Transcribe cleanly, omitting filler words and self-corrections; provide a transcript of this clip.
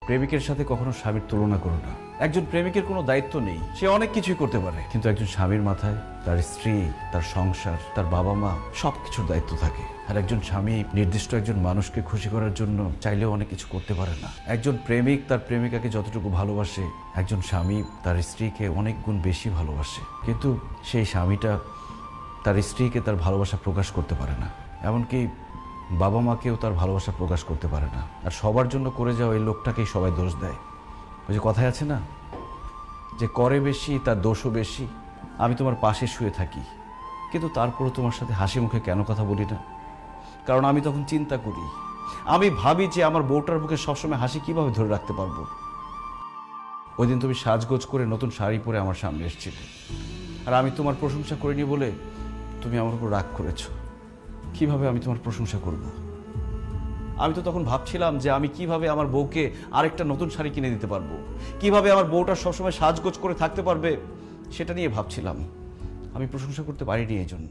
প্রেমিকের সাথে কখনো স্বামীর তুলনা করো না। একজন প্রেমিকের কোনো দায়িত্ব নেই, সে অনেক কিছুই করতে পারে, কিন্তু একজন স্বামীর মাথায় তার স্ত্রী, তার সংসার, তার বাবা মা সবকিছুর দায়িত্ব থাকে। আর একজন স্বামী নির্দিষ্ট একজন মানুষকে খুশি করার জন্য চাইলেও অনেক কিছু করতে পারে না। একজন প্রেমিক তার প্রেমিকাকে যতটুকু ভালোবাসে, একজন স্বামী তার স্ত্রীকে অনেক গুণ বেশি ভালোবাসে, কিন্তু সেই স্বামীটা তার স্ত্রীকে তার ভালোবাসা প্রকাশ করতে পারে না, এমনকি বাবা মাকেও তার ভালোবাসা প্রকাশ করতে পারে না। আর সবার জন্য করে যাওয়া এই লোকটাকেই সবাই দোষ দেয়। ওই যে কথায় আছে না, যে করে বেশি তার দোষও বেশি। আমি তোমার পাশে শুয়ে থাকি, কিন্তু তারপরও তোমার সাথে হাসি মুখে কেন কথা বলি না? কারণ আমি তখন চিন্তা করি, আমি ভাবি যে আমার বউটার মুখে সবসময় হাসি কিভাবে ধরে রাখতে পারবো। ওই দিন তুমি সাজগোজ করে নতুন শাড়ি পরে আমার সামনে এসেছিলে, আর আমি তোমার প্রশংসা করিনি বলে তুমি আমার উপর রাগ করেছো। কিভাবে আমি তোমার প্রশংসা করব? আমি তো তখন ভাবছিলাম যে আমি কিভাবে আমার বউকে আরেকটা নতুন শাড়ি কিনে দিতে পারবো, কিভাবে আমার বউটা সবসময় সাজগোজ করে থাকতে পারবে, সেটা নিয়ে ভাবছিলাম। আমি প্রশংসা করতে পারিনি এই জন্য।